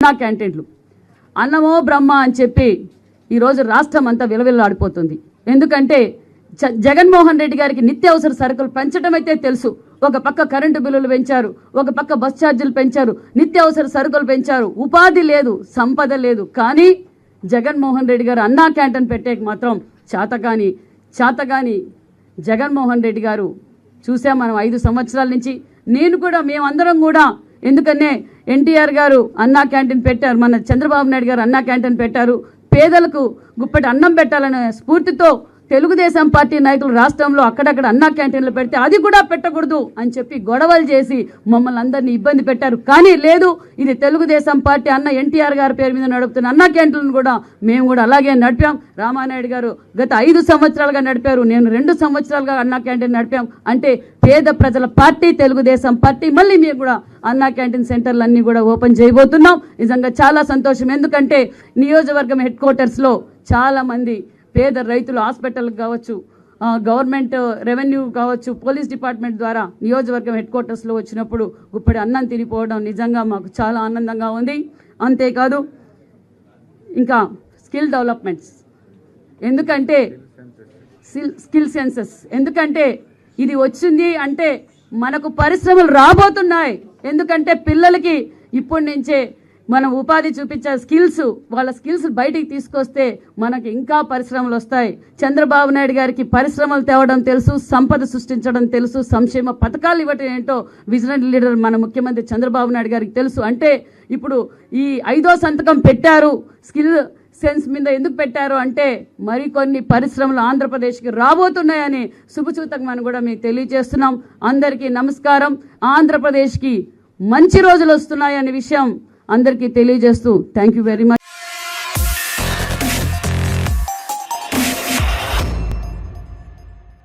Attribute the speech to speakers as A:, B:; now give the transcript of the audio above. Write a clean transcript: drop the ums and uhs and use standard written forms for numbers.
A: అన్నా క్యాంటీన్లు అన్నమో బ్రహ్మ అని చెప్పి ఈరోజు రాష్ట్రం అంతా విలవిల్లాడిపోతుంది. ఎందుకంటే జగన్మోహన్ రెడ్డి గారికి నిత్యావసర సరుకులు పెంచడం అయితే తెలుసు. ఒక పక్క కరెంటు బిల్లులు పెంచారు, ఒక పక్క బస్ ఛార్జీలు పెంచారు, నిత్యావసర సరుకులు పెంచారు, ఉపాధి లేదు, సంపద లేదు. కానీ జగన్మోహన్ రెడ్డి గారు అన్నా క్యాంటీన్ పెట్టేకి మాత్రం చాతగాని జగన్మోహన్ రెడ్డి గారు చూసాం మనం 5 సంవత్సరాల నుంచి. మేమందరం కూడా ఎందుకనే ఎన్టీఆర్ గారు అన్నా క్యాంటీన్ పెట్టారు, మన చంద్రబాబు నాయుడు గారు అన్నా క్యాంటీన్ పెట్టారు. పేదలకు గుప్పటి అన్నం పెట్టాలనే స్ఫూర్తితో తెలుగుదేశం పార్టీ నాయకులు రాష్ట్రంలో అక్కడక్కడ అన్నా క్యాంటీన్లు పెడితే అది కూడా పెట్టకూడదు అని చెప్పి గొడవలు చేసి మమ్మల్ని అందరినీ ఇబ్బంది పెట్టారు. కానీ లేదు, ఇది తెలుగుదేశం పార్టీ అన్న ఎన్టీఆర్ గారి పేరు మీద నడుపుతున్న అన్నా క్యాంటీన్లు కూడా మేము కూడా అలాగే నడిపాం. రామానాయుడు గారు గత 5 సంవత్సరాలుగా నడిపారు, నేను 2 సంవత్సరాలుగా అన్నా క్యాంటీన్ నడిపాం. అంటే పేద ప్రజల పార్టీ తెలుగుదేశం పార్టీ. మళ్ళీ మేము కూడా అన్నా క్యాంటీన్ సెంటర్లు అన్నీ కూడా ఓపెన్ చేయబోతున్నాం. నిజంగా చాలా సంతోషం. ఎందుకంటే నియోజకవర్గం హెడ్ క్వార్టర్స్లో చాలామంది పేద రైతులు హాస్పిటల్కి కావచ్చు, గవర్నమెంట్ రెవెన్యూ కావచ్చు, పోలీస్ డిపార్ట్మెంట్ ద్వారా నియోజకవర్గం హెడ్ క్వార్టర్స్లో వచ్చినప్పుడు గుప్పటి అన్నం తినిపోవడం నిజంగా మాకు చాలా ఆనందంగా ఉంది. అంతేకాదు ఇంకా స్కిల్ డెవలప్మెంట్స్, ఎందుకంటే స్కిల్ సెన్సెస్, ఎందుకంటే ఇది వచ్చింది అంటే మనకు పరిశ్రమలు రాబోతున్నాయి. ఎందుకంటే పిల్లలకి ఇప్పటి నుంచే మనం ఉపాధి చూపించే వాళ్ళ స్కిల్స్ బయటికి తీసుకొస్తే మనకి ఇంకా పరిశ్రమలు వస్తాయి. చంద్రబాబు నాయుడు గారికి పరిశ్రమలు తేవడం తెలుసు, సంపద సృష్టించడం తెలుసు, సంక్షేమ పథకాలు ఇవ్వటం ఏంటో విజనరీ లీడర్ మన ముఖ్యమంత్రి చంద్రబాబు నాయుడు గారికి తెలుసు. అంటే ఇప్పుడు ఈ 5వ సంతకం పెట్టారు, స్కిల్ సెన్స్ మీద ఎందుకు పెట్టారు అంటే మరికొన్ని పరిశ్రమలు ఆంధ్రప్రదేశ్కి రాబోతున్నాయని శుభసూచకం అని కూడా మీకు తెలియజేస్తున్నాం. అందరికీ నమస్కారం. ఆంధ్రప్రదేశ్కి మంచి రోజులు వస్తున్నాయనే విషయం అందరికీ తెలియజేస్తూ థ్యాంక్ యూ వెరీ మచ్.